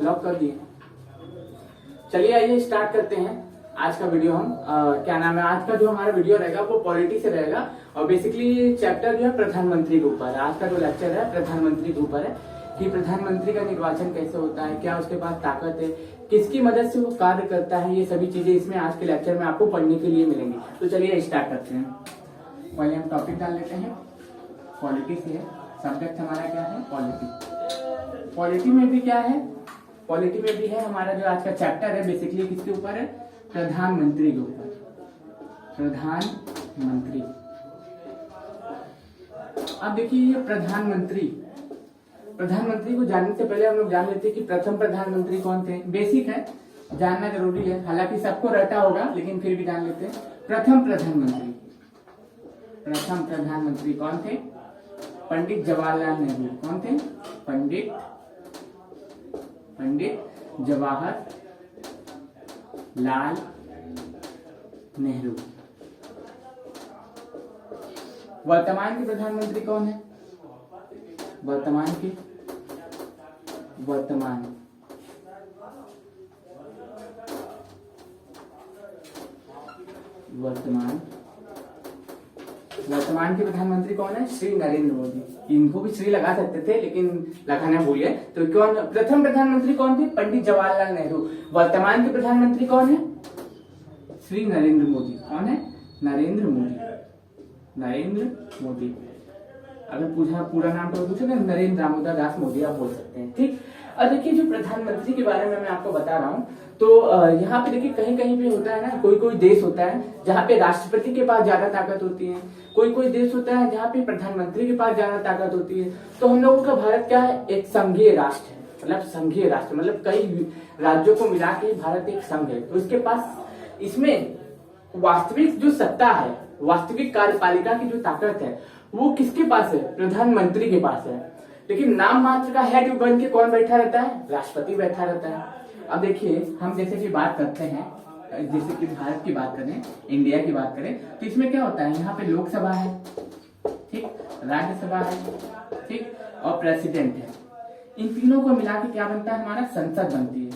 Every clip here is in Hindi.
लॉक कर दिए। चलिए आइए स्टार्ट करते हैं आज का वीडियो। हम क्या नाम है, आज का जो हमारा वीडियो रहेगा वो पॉलिटी से रहेगा और बेसिकली चैप्टर जो है प्रधानमंत्री के ऊपर है। आज का जो लेक्चर है प्रधानमंत्री के ऊपर है कि प्रधानमंत्री का निर्वाचन कैसे होता है, क्या उसके पास ताकत है, किसकी मदद से वो कार्य करता है, ये सभी चीजें इसमें आज के लेक्चर में आपको पढ़ने के लिए मिलेंगी। तो चलिए स्टार्ट करते हैं। पहले हम टॉपिक डाल लेते हैं, पॉलिटी से है। सब्जेक्ट हमारा क्या है, पॉलिटी। पॉलिटी में भी क्या है, पॉलिटी में भी है हमारा जो आज का चैप्टर है बेसिकली किसके ऊपर है, प्रधानमंत्री के ऊपर। प्रधानमंत्री, अब देखिए ये प्रधानमंत्री को जानने से पहले हम लोग जान लेते हैं कि प्रथम प्रधानमंत्री कौन थे। बेसिक है, जानना जरूरी है, हालांकि सबको रटा होगा लेकिन फिर भी जान लेते हैं। प्रथम प्रधानमंत्री कौन थे, पंडित जवाहरलाल नेहरू। कौन थे, पंडित जवाहरलाल नेहरू। वर्तमान के प्रधानमंत्री कौन है, वर्तमान के प्रधानमंत्री कौन है, श्री नरेंद्र मोदी। इनको भी श्री लगा सकते थे लेकिन लगाना भूल गए। तो कौन प्रथम प्रधानमंत्री कौन थे, पंडित जवाहरलाल नेहरू। वर्तमान के प्रधानमंत्री कौन है, श्री नरेंद्र मोदी। कौन है, नरेंद्र मोदी। अगर पूरा नाम तो पूछे ना, नरेंद्र दामोदर दास मोदी आप बोल सकते हैं, ठीक। और देखिए जो प्रधानमंत्री के बारे में मैं आपको बता रहा हूँ तो यहाँ पे देखिए कहीं कहीं पे होता है ना, कोई देश होता है जहाँ पे राष्ट्रपति के पास ज्यादा ताकत होती है, कोई देश होता है जहाँ पे प्रधानमंत्री के पास ज्यादा ताकत होती है। तो हम लोगों का भारत क्या है, एक संघीय राष्ट्र है, मतलब कई राज्यों को मिला के भारत एक संघ है। तो इसके पास इसमें वास्तविक जो सत्ता है, वास्तविक कार्यपालिका की जो ताकत है वो किसके पास है, प्रधानमंत्री के पास है। लेकिन नाम मात्र का हेड बन के कौन बैठा रहता है, राष्ट्रपति बैठा रहता है। अब देखिए हम जैसे कि बात करते हैं, जैसे कि भारत की बात करें, इंडिया की बात करें, तो इसमें क्या होता है, यहाँ पे लोकसभा है, ठीक, राज्यसभा है, ठीक, और प्रेसिडेंट है। इन तीनों को मिला के क्या बनता है, हमारा संसद बनती है।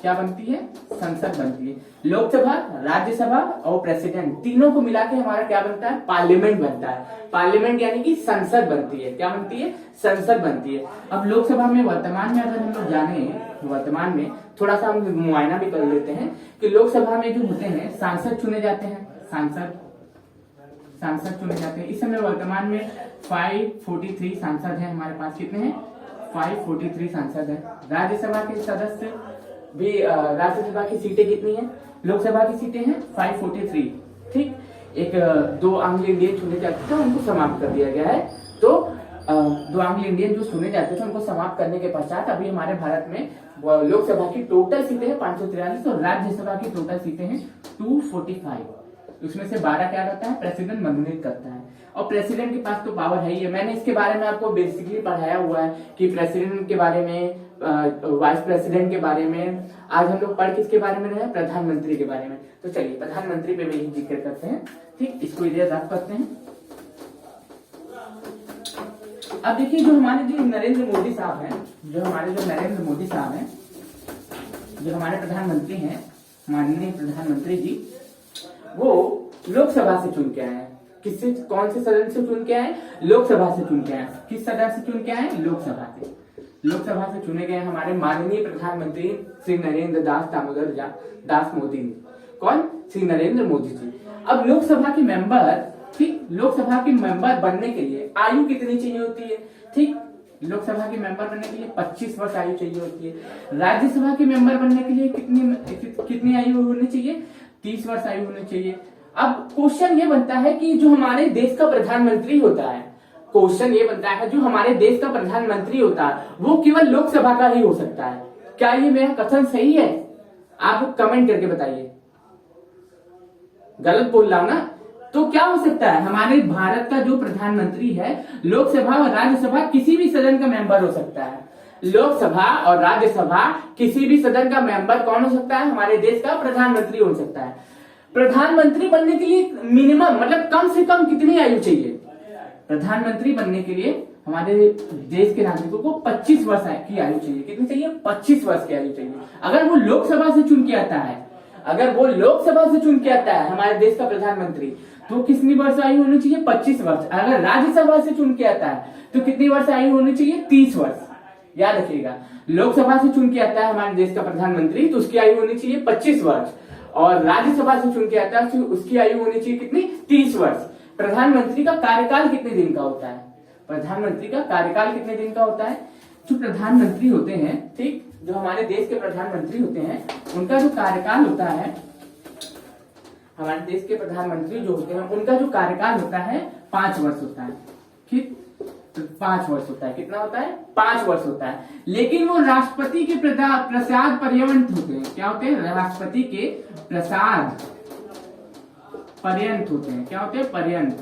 क्या बनती है, संसद बनती है। लोकसभा, राज्यसभा और प्रेसिडेंट तीनों को मिला के हमारा क्या बनता है, पार्लियामेंट बनता है। पार्लियामेंट यानी कि संसद बनती है। क्या बनती है, संसद बनती है। अब लोकसभा में वर्तमान में अगर हम लोग जाने, वर्तमान में थोड़ा सा हम मुआयना भी कर लेते हैं कि लोकसभा में जो होते हैं सांसद चुने जाते हैं, सांसद चुने जाते हैं। इस समय वर्तमान में 543 सांसद है हमारे पास। कितने हैं, 543 सांसद है। राज्यसभा के सदस्य भी, राज्यसभा की सीटें कितनी है, लोकसभा की सीटें हैं 543, ठीक। एक 2 आंग्ल इंडियन चुने जाते थे, उनको समाप्त कर दिया गया है। तो 2 आंग्ल इंडियन जो चुने जाते थे उनको समाप्त करने के पश्चात अभी हमारे भारत में लोकसभा की टोटल सीटें हैं 543 और राज्यसभा की टोटल सीटें हैं 245। उसमें से 12 क्या करता है, प्रेसिडेंट मनोनीत करता है। और प्रेसिडेंट के पास तो पावर है ही है। मैंने इसके बारे में आपको बेसिकली पढ़ाया हुआ है कि प्रेसिडेंट के बारे में, वाइस प्रेसिडेंट के बारे में। आज हम लोग पढ़ किसके बारे में रहे, प्रधानमंत्री के बारे में। तो चलिए प्रधानमंत्री पे भी जिक्र करते हैं, ठीक, इसको इधर रख करते हैं। अब देखिए जो हमारे जो नरेंद्र मोदी साहब हैं, जो हमारे प्रधानमंत्री हैं, माननीय प्रधानमंत्री जी, वो लोकसभा से चुन के आए हैं। किससे, कौन से सदन से चुन के आए, लोकसभा से चुन के आए। किस सदन से चुन के आए, लोकसभा से। लोकसभा से चुने गए हमारे माननीय प्रधानमंत्री श्री नरेंद्र दामोदर दास मोदी। कौन, श्री नरेंद्र मोदी जी। अब लोकसभा के मेंबर, ठीक, लोकसभा के मेंबर बनने के लिए आयु कितनी चाहिए होती है, ठीक, लोकसभा के मेंबर बनने के लिए 25 वर्ष आयु चाहिए होती है। राज्यसभा के मेंबर बनने के लिए कितनी आयु होनी चाहिए, 30 वर्ष आयु होनी चाहिए। अब क्वेश्चन ये बनता है कि जो हमारे देश का प्रधानमंत्री होता है, वो केवल लोकसभा का ही हो सकता है। क्या ये मेरा कथन सही है, आप कमेंट करके बताइए। गलत बोल रहा हूं ना, तो क्या हो सकता है, हमारे भारत का जो प्रधानमंत्री है लोकसभा और राज्यसभा किसी भी सदन का मेंबर हो सकता है। लोकसभा और राज्यसभा किसी भी सदन का मेंबर कौन हो सकता है, हमारे देश का प्रधानमंत्री हो सकता है। प्रधानमंत्री बनने के लिए मिनिमम, मतलब कम से कम कितनी आयु चाहिए, प्रधानमंत्री बनने के लिए हमारे देश के नागरिकों को 25 वर्ष की आयु चाहिए। कितनी चाहिए? 25 वर्ष की आयु चाहिए। अगर वो लोकसभा से चुन के आता है, अगर वो लोकसभा से चुन के आता है हमारे देश का प्रधानमंत्री, तो कितनी वर्ष आयु होनी चाहिए? 25 वर्ष। अगर राज्यसभा से चुन के आता है तो कितनी वर्ष आयु होनी चाहिए? 30 वर्ष। याद रखिएगा, लोकसभा से चुन के आता है हमारे देश का प्रधानमंत्री तो उसकी आयु होनी चाहिए 25 वर्ष, और राज्यसभा से चुन के आता है तो उसकी आयु होनी चाहिए कितनी? 30 वर्ष। प्रधानमंत्री का कार्यकाल कितने दिन का होता है? प्रधानमंत्री का कार्यकाल कितने दिन का होता है? जो प्रधानमंत्री होते हैं, ठीक, जो हमारे देश के प्रधानमंत्री होते हैं, उनका जो कार्यकाल होता है, हमारे देश के प्रधानमंत्री जो होते हैं उनका जो कार्यकाल होता है 5 वर्ष होता है। ठीक, 5 वर्ष होता है। कितना होता है? 5 वर्ष होता है। लेकिन वो राष्ट्रपति के प्रसाद पर्यंत होते हैं। क्या होते हैं? राष्ट्रपति के प्रसाद पर्यंत होते हैं। क्या होते हैं? पर्यंत।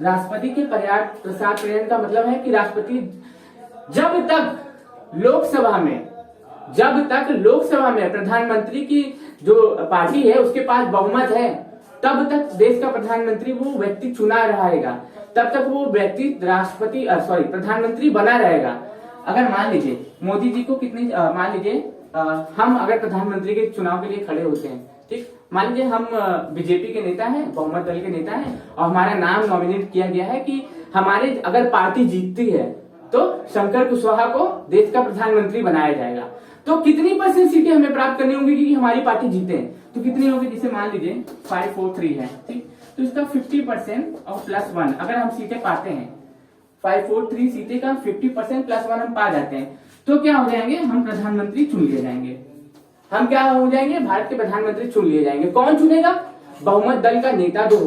राष्ट्रपति के प्रसाद पर्यंत का मतलब है कि राष्ट्रपति जब तक लोकसभा में प्रधानमंत्री की जो पार्टी है उसके पास बहुमत है, तब तक देश का प्रधानमंत्री वो व्यक्ति चुना रहेगा, तब तक वो व्यक्ति प्रधानमंत्री बना रहेगा। अगर मान लीजिए मोदी जी को मान लीजिए हम अगर प्रधानमंत्री के चुनाव के लिए खड़े होते हैं, ठीक, मान लीजिए हम बीजेपी के नेता हैं, बहुमत दल के नेता हैं, और हमारा नाम नॉमिनेट किया गया है कि हमारे अगर पार्टी जीतती है तो शंकर कुशवाहा को देश का प्रधानमंत्री बनाया जाएगा। तो कितनी % सीटें हमें प्राप्त करनी होंगी कि हमारी पार्टी जीते? तो कितनी होगी? जिसे मान लीजिए 543 है, ठीक, तो इसका 50% और +1 अगर हम सीटें पाते हैं, 543 सीटें का 50% +1 हम पा जाते हैं, तो क्या हो जाएंगे? हम प्रधानमंत्री चुन लिए जाएंगे। हम क्या हो जाएंगे? भारत के प्रधानमंत्री चुन लिए जाएंगे। कौन चुनेगा? बहुमत दल का नेता जो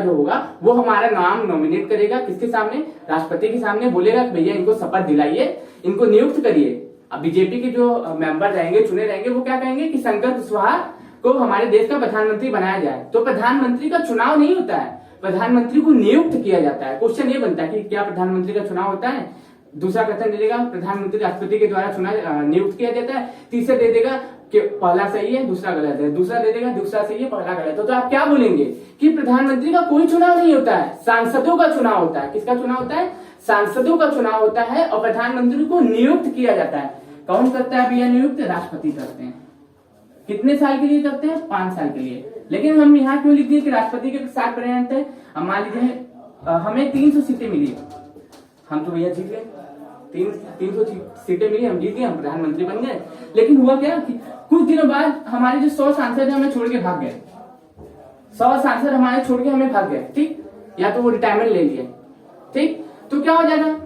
होगा वो हमारा नाम नॉमिनेट करेगा। किसके सामने? राष्ट्रपति के सामने। बोलेगा भैया इनको शपथ दिलाइए, इनको नियुक्त करिए। अब बीजेपी के जो मेंबर रहेंगे, चुने रहेंगे, वो क्या कहेंगे कि शंकर कुशवाहा को हमारे देश का प्रधानमंत्री बनाया जाए। तो प्रधानमंत्री का चुनाव नहीं होता है, प्रधानमंत्री को नियुक्त किया जाता है। क्वेश्चन ये बनता है कि क्या प्रधानमंत्री का चुनाव होता है? दूसरा क्वेश्चन दे देगा प्रधानमंत्री राष्ट्रपति के द्वारा नियुक्त किया जाता है। तीसरा दे देगा कि पहला सही है दूसरा गलत है। दूसरा दे देगा दूसरा सही है पहला गलत है। तो आप क्या बोलेंगे कि प्रधानमंत्री का कोई चुनाव नहीं होता है, सांसदों का चुनाव होता है। किसका चुनाव होता है? सांसदों का चुनाव होता है। और प्रधानमंत्री को नियुक्त किया जाता है। कौन करता है भैया नियुक्त? राष्ट्रपति करते हैं। कितने साल के लिए करते हैं? 5 साल के लिए। लेकिन हम यहाँ क्यों लिख दिए कि राष्ट्रपति के प्रसाद पर्यंत है? हम मान लीजिए हमें 300 सीटें मिली, हम तो भैया जीत गए, 300 सीटें मिली, हम जीत गए, हम प्रधानमंत्री बन गए। लेकिन हुआ क्या कि कुछ दिनों बाद हमारे जो 100 सांसद है हमें छोड़ के भाग गए। 100 सांसद हमारे छोड़ के हमें भाग गए, ठीक, या तो वो रिटायरमेंट ले लिए, ठीक। तो क्या हो जाएगा?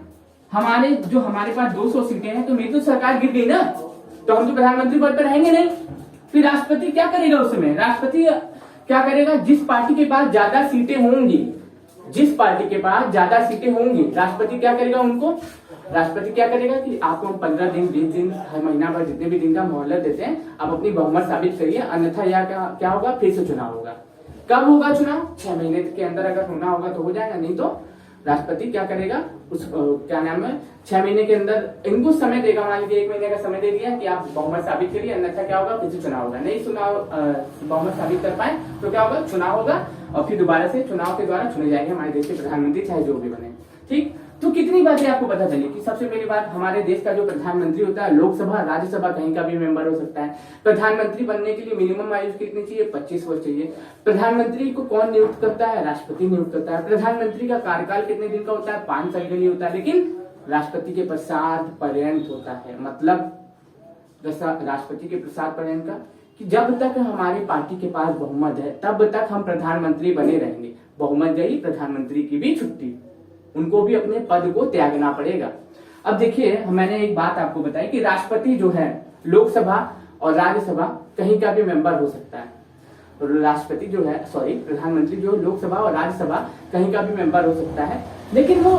हमारे पास 200 सीटें हैं, तो मेरी तो सरकार गिर गई ना, तो हम तो प्रधानमंत्री पद पर रहेंगे नहीं। फिर राष्ट्रपति क्या करेगा उस समय? राष्ट्रपति क्या करेगा? जिस पार्टी के पास ज्यादा सीटें होंगी, राष्ट्रपति क्या करेगा? राष्ट्रपति क्या करेगा कि आपको हम 15 दिन, 20 दिन, हर महीना भर जितने भी दिन का मोहलत देते हैं, आप अपनी बहुमत साबित करिए, अन्यथा यह क्या होगा? फिर से चुनाव होगा। कब होगा चुनाव? 6 महीने के अंदर अगर होना होगा तो हो जाएगा, नहीं तो राष्ट्रपति क्या करेगा? 6 महीने के अंदर इनको समय देगा। मान लीजिए 1 महीने का समय दे दिया कि आप बहुमत साबित करिए, अन्यथा क्या होगा? फिर से चुनाव होगा। नहीं बहुमत साबित कर पाए तो क्या होगा? चुनाव होगा, और फिर दोबारा से चुनाव के द्वारा चुने जाएंगे हमारे देश के प्रधानमंत्री, चाहे जो भी बने, ठीक। तो कितनी बातें आपको पता चली कि सबसे पहली बात, हमारे देश का जो प्रधानमंत्री होता है, लोकसभा राज्यसभा कहीं का भी मेंबर हो सकता है। प्रधानमंत्री बनने के लिए मिनिमम आयु कितनी चाहिए? 25 वर्ष चाहिए। प्रधानमंत्री को कौन नियुक्त करता है? राष्ट्रपति नियुक्त करता है। प्रधानमंत्री का कार्यकाल कितने दिन का होता है? 5 साल के लिए होता है। लेकिन राष्ट्रपति के प्रसाद पर्यंत होता है। मतलब राष्ट्रपति के प्रसाद पर्यंत का कि जब तक हमारी पार्टी के पास बहुमत है तब तक हम प्रधानमंत्री बने रहेंगे। बहुमत गई, प्रधानमंत्री की भी छुट्टी, उनको भी अपने पद को त्यागना पड़ेगा। अब देखिए, मैंने एक बात आपको बताई कि राष्ट्रपति जो है लोकसभा और राज्यसभा कहीं का भी मेंबर हो सकता है। राष्ट्रपति जो है प्रधानमंत्री जो लोकसभा और राज्यसभा कहीं का भी मेंबर हो सकता है। लेकिन वो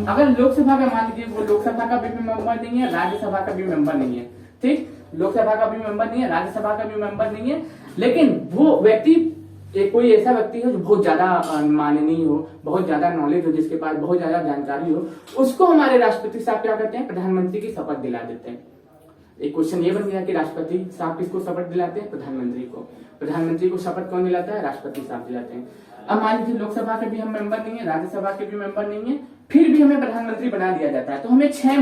अगर लोकसभा का मान लीजिए वो लोकसभा का भी मेंबर नहीं है, राज्यसभा का भी मेंबर नहीं है, ठीक, लोकसभा का भी मेंबर नहीं है, राज्यसभा का भी मेंबर नहीं है, लेकिन वो व्यक्ति कोई ऐसा व्यक्ति हो जो बहुत ज्यादा माननीय हो, बहुत ज्यादा नॉलेज हो, जिसके पास बहुत ज्यादा जानकारी हो, उसको हमारे राष्ट्रपति साहब क्या करते हैं? प्रधानमंत्री की शपथ दिला देते हैं। एक क्वेश्चन ये बन गया कि राष्ट्रपति साहब किसको शपथ दिलाते हैं? प्रधानमंत्री को। प्रधानमंत्री को शपथ कौन दिलाता है? राष्ट्रपति साहब दिलाते हैं। अब मान लीजिए लोकसभा के भी हम मेंबर नहीं है, राज्यसभा के भी मेंबर नहीं है, फिर भी हमें प्रधानमंत्री बना दिया जाता है, तो हमें 6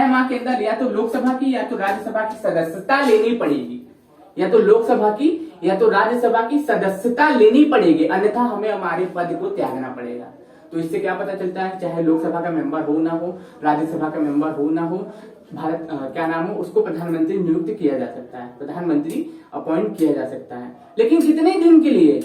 माह के अंदर या तो लोकसभा की या तो राज्यसभा की सदस्यता लेनी पड़ेगी, या तो लोकसभा की या तो राज्यसभा की सदस्यता लेनी पड़ेगी, अन्यथा हमें हमारे पद को त्यागना पड़ेगा। तो इससे क्या पता चलता है, चाहे लोकसभा का मेंबर हो ना हो, राज्यसभा का मेंबर हो ना हो, भारत क्या नाम हो, उसको प्रधानमंत्री नियुक्त किया जा सकता है, प्रधानमंत्री अपॉइंट किया जा सकता है। लेकिन कितने दिन के लिए?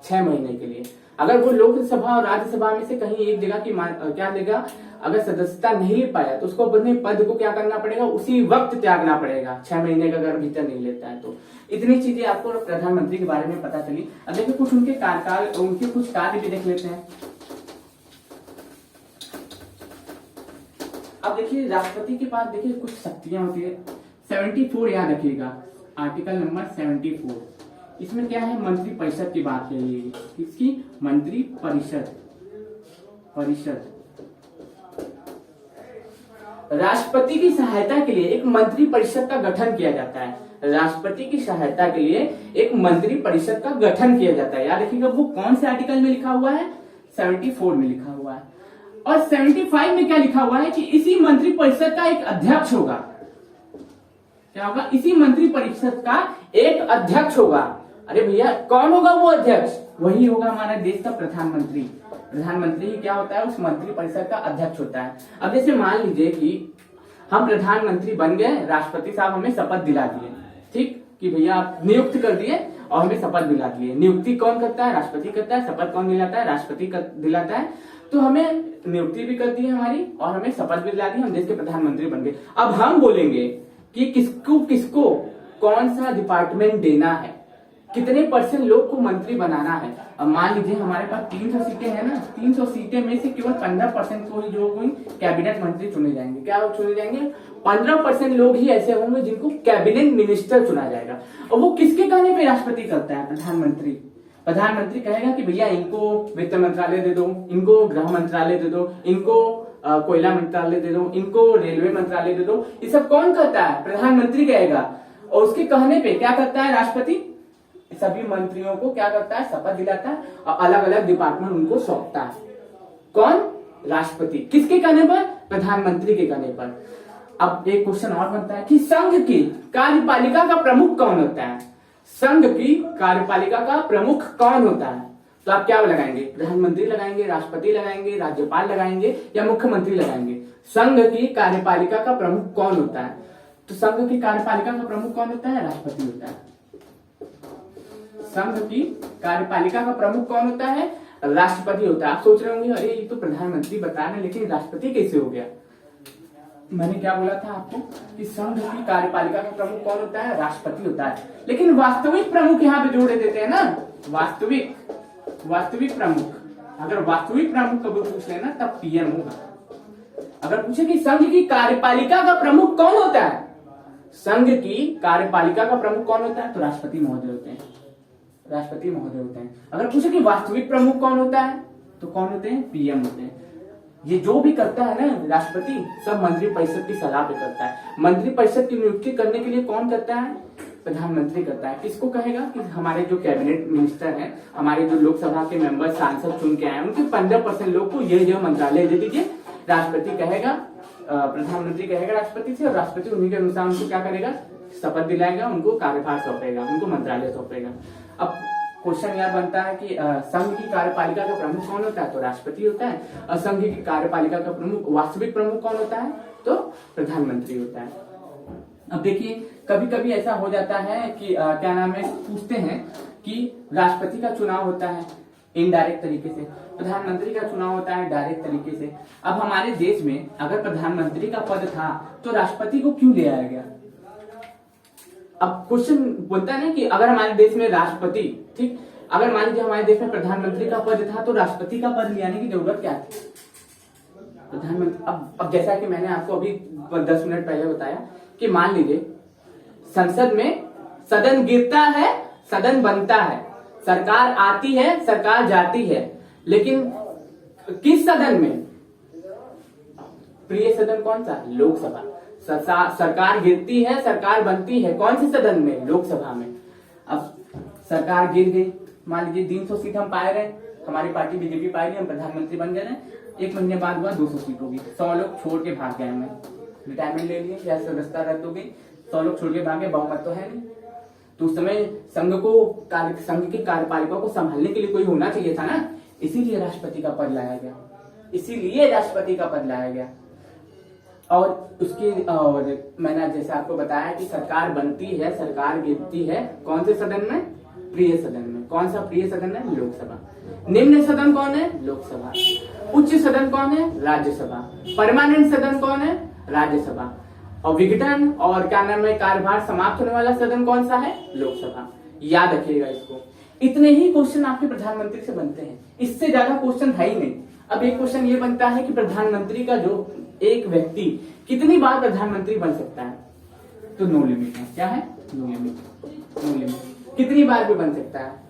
6 महीने के लिए। अगर वो लोकसभा और राज्यसभा में से कहीं एक जगह की क्या लेगा, अगर सदस्यता नहीं ले पाया तो उसको अपने पद को क्या करना पड़ेगा, उसी वक्त त्यागना पड़ेगा, 6 महीने का अगर भीतर नहीं लेता है तो। इतनी चीजें आपको प्रधानमंत्री के बारे में पता चली। अब देखिए कुछ उनके कार्यकाल, उनके कुछ कार्य भी देख लेते हैं। अब देखिए राष्ट्रपति के पास देखिए कुछ शक्तियां होती है। 74 याद रखिएगा, आर्टिकल नंबर 74। इसमें क्या है, मंत्री परिषद की बात की गई है। किसकी? मंत्री परिषद। राष्ट्रपति की सहायता के लिए एक मंत्री परिषद का गठन किया जाता है। राष्ट्रपति की सहायता के लिए एक मंत्री परिषद का गठन किया जाता है। याद रखिएगा वो कौन से आर्टिकल में लिखा हुआ है? 74 में लिखा हुआ है। और 75 में क्या लिखा हुआ है कि इसी मंत्री परिषद का एक अध्यक्ष होगा। क्या होगा? इसी मंत्री परिषद का एक अध्यक्ष होगा। अरे भैया कौन होगा वो अध्यक्ष? वही होगा हमारे देश का प्रधानमंत्री। प्रधानमंत्री ही क्या होता है? उस मंत्री परिषद का अध्यक्ष होता है। अब जैसे मान लीजिए कि हम प्रधानमंत्री बन गए, राष्ट्रपति साहब हमें शपथ दिला दिए, ठीक, कि भैया आप नियुक्त कर दिए और हमें शपथ दिला दिए। नियुक्ति कौन करता है? राष्ट्रपति करता है। शपथ कौन दिलाता है? राष्ट्रपति दिलाता है। तो हमें नियुक्ति भी कर दी है हमारी और हमें शपथ भी दिला दी, हम देश के प्रधानमंत्री बन गए। अब हम बोलेंगे कि किसको कौन सा डिपार्टमेंट देना है, कितने % लोग को मंत्री बनाना है। अब मान लीजिए हमारे पास 300 सीटें हैं ना, 300 सीटें में से केवल 15% को ही जो कैबिनेट मंत्री चुने जाएंगे। क्या चुने जाएंगे? 15% लोग ही ऐसे होंगे जिनको कैबिनेट मिनिस्टर चुना जाएगा। और वो किसके कहने पे राष्ट्रपति करता है? प्रधानमंत्री। प्रधानमंत्री कहेगा कि भैया इनको वित्त मंत्रालय दे दो, इनको गृह मंत्रालय दे दो, इनको कोयला मंत्रालय दे दो, इनको रेलवे मंत्रालय दे दो। ये सब कौन करता है? प्रधानमंत्री कहेगा। और उसके कहने पे क्या करता है राष्ट्रपति? सभी मंत्रियों को क्या करता है? शपथ दिलाता है और अलग अलग डिपार्टमेंट उनको सौंपता है। कौन? राष्ट्रपति। किसके कहने पर? प्रधानमंत्री के कहने पर। अब एक क्वेश्चन और बनता है कि संघ की कार्यपालिका का प्रमुख कौन होता है? संघ की कार्यपालिका का प्रमुख कौन होता है? तो आप क्या लगाएंगे? प्रधानमंत्री लगाएंगे, राष्ट्रपति लगाएंगे, राज्यपाल लगाएंगे या मुख्यमंत्री लगाएंगे? संघ की कार्यपालिका का प्रमुख कौन होता है? तो संघ की कार्यपालिका का प्रमुख कौन होता है? राष्ट्रपति होता है। संघ की कार्यपालिका का प्रमुख कौन होता है? राष्ट्रपति होता है। आप सोच रहे होंगे अरे ये तो प्रधानमंत्री बता रहे, लेकिन राष्ट्रपति कैसे हो गया? मैंने क्या बोला था आपको कि संघ की कार्यपालिका का प्रमुख कौन होता है? राष्ट्रपति होता है। लेकिन वास्तविक प्रमुख यहाँ पे जोड़े देते हैं ना, वास्तविक प्रमुख। अगर वास्तविक प्रमुख कभी पूछ लेना तब पीएम होगा। अगर पूछे कि संघ की कार्यपालिका का प्रमुख कौन होता है, संघ की कार्यपालिका का प्रमुख कौन होता है, तो राष्ट्रपति महोदय होते हैं। राष्ट्रपति महोदय होते हैं। अगर पूछे कि वास्तविक प्रमुख कौन होता है, तो कौन होते हैं? पीएम होते हैं। ये जो भी करता है ना राष्ट्रपति, सब मंत्री परिषद की सलाह पे करता है। मंत्री परिषद की नियुक्ति करने के लिए कौन करता है? प्रधानमंत्री करता है। किसको कहेगा? कि हमारे जो कैबिनेट मिनिस्टर हैं, हमारे जो लोकसभा के मेंबर सांसद चुन के आए, उनके 15% लोग को ये मंत्रालय दे दीजिए। राष्ट्रपति कहेगा, प्रधानमंत्री कहेगा राष्ट्रपति से, और राष्ट्रपति उन्हीं के अनुसार उनको क्या करेगा? शपथ दिलाएगा, उनको कार्यभार सौंपेगा, उनको मंत्रालय सौंपेगा। अब क्वेश्चन यह बनता है कि संघ की कार्यपालिका का प्रमुख कौन होता है? तो राष्ट्रपति होता है। और संघ की कार्यपालिका का प्रमुख, वास्तविक प्रमुख कौन होता है? तो प्रधानमंत्री होता है। अब देखिए कभी कभी ऐसा हो जाता है कि क्या नाम है, पूछते हैं कि राष्ट्रपति का चुनाव होता है इनडायरेक्ट तरीके से, प्रधानमंत्री का चुनाव होता है डायरेक्ट तरीके से। अब हमारे देश में अगर प्रधानमंत्री का पद था तो राष्ट्रपति को क्यों ले आया गया? अब क्वेश्चन बोलता है ना कि अगर हमारे देश में राष्ट्रपति, ठीक, अगर मान लीजिए हमारे देश में प्रधानमंत्री का पद था तो राष्ट्रपति का पद ले आने की जरूरत क्या थी? प्रधानमंत्री, अब जैसा कि मैंने आपको अभी 10 मिनट पहले बताया कि मान लीजिए संसद में सदन गिरता है, सदन बनता है, सरकार आती है, सरकार जाती है, लेकिन किस सदन में? प्रिय सदन कौन सा? लोकसभा। सरकार गिरती है, सरकार बनती है, कौन से सदन में? लोकसभा में। अब सरकार गिर गई, मान लीजिए 300 सीट हम पाए रहे, हमारी पार्टी बीजेपी पार्टी, हम प्रधानमंत्री बन गए, 1 महीने बाद हुआ 200 सीट होगी, 100 लोग छोड़ के भाग गए, हमें रिटायरमेंट ले लिए या सदस्यता रद्द हो गई, 100 लोग छोड़ के भागे, बहुमत तो है नहीं। तो उस समय संघ की कार्यपालिका को संभालने के लिए कोई होना चाहिए था ना, इसीलिए राष्ट्रपति का पद लाया गया, इसीलिए राष्ट्रपति का पद लाया गया। और मैंने जैसे आपको बताया कि सरकार बनती है, सरकार गिरती है कौन से सदन में? प्रिय सदन में। कौन सा प्रिय सदन है? लोकसभा। निम्न सदन कौन है? लोकसभा। उच्च सदन कौन है? राज्यसभा। परमानेंट सदन कौन है? राज्यसभा। और विघटन और क्या नाम है, कार्यभार समाप्त होने वाला सदन कौन सा है? लोकसभा। याद रखिएगा इसको। इतने ही क्वेश्चन आपके प्रधानमंत्री से बनते हैं, इससे ज्यादा क्वेश्चन है ही नहीं। अब एक क्वेश्चन ये बनता है कि प्रधानमंत्री का जो एक व्यक्ति कितनी बार प्रधानमंत्री बन सकता है? तो नो लिमिट है। क्या है? No limit. नो लिमिट कितनी बार भी बन सकता है।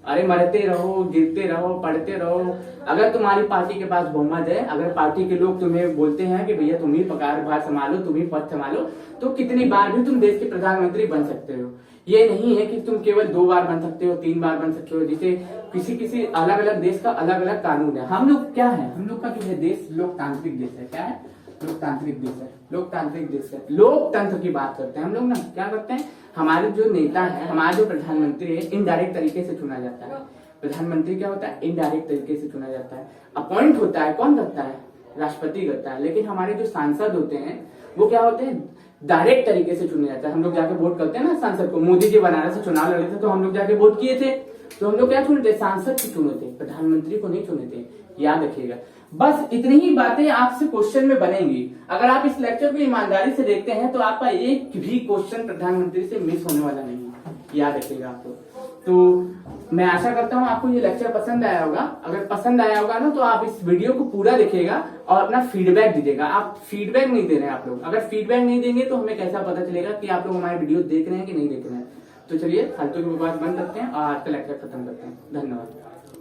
अरे मरते रहो, गिरते रहो, पढ़ते रहो। अगर तुम्हारी पार्टी के पास बहुमत है, अगर पार्टी के लोग तुम्हें बोलते हैं कि भैया तुम ही कार्यभार संभालो, तुम ही पद संभालो, तो कितनी बार भी तुम देश के प्रधानमंत्री बन सकते हो। ये नहीं है कि तुम केवल 2 बार बन सकते हो, 3 बार बन सकते हो। जैसे किसी अलग अलग देश का अलग अलग कानून है। हम लोग क्या है? हम लोग का जो है देश लोकतांत्रिक देश है। क्या है? लोकतांत्रिक देश है। लोकतांत्रिक देश है। लोकतंत्र की बात करते हैं हम लोग ना। क्या करते हैं? हमारे जो नेता है, हमारा जो प्रधानमंत्री है, इनडायरेक्ट तरीके से चुना जाता है। प्रधानमंत्री क्या होता है? इनडायरेक्ट तरीके से चुना जाता है। अपॉइंट होता है कौन करता है? राष्ट्रपति करता है। लेकिन हमारे जो सांसद होते हैं वो क्या होते हैं? डायरेक्ट तरीके से चुने जाता है। हम लोग जाके वोट करते हैं ना सांसद को। मोदी जी बनारस से चुनाव लड़े थे तो हम लोग जाके वोट किए थे। तो हम लोग क्या चुने थे? सांसद को चुने थे, प्रधानमंत्री को नहीं चुने थे। याद रखिएगा। बस इतनी ही बातें आपसे क्वेश्चन में बनेंगी। अगर आप इस लेक्चर को ईमानदारी से देखते हैं तो आपका एक भी क्वेश्चन प्रधानमंत्री से मिस होने वाला नहीं है। याद रखिएगा आपको। तो मैं आशा करता हूं आपको ये लेक्चर पसंद आया होगा। अगर पसंद आया होगा ना तो आप इस वीडियो को पूरा देखिएगा और अपना फीडबैक दीजिएगा। आप फीडबैक नहीं दे रहे हैं आप लोग। अगर फीडबैक नहीं देंगे तो हमें कैसा पता चलेगा कि आप लोग हमारे वीडियो देख रहे हैं कि नहीं देख रहे हैं। तो चलिए फालतू की बात बंद करते हैं और आज का लेक्चर खत्म करते हैं। धन्यवाद।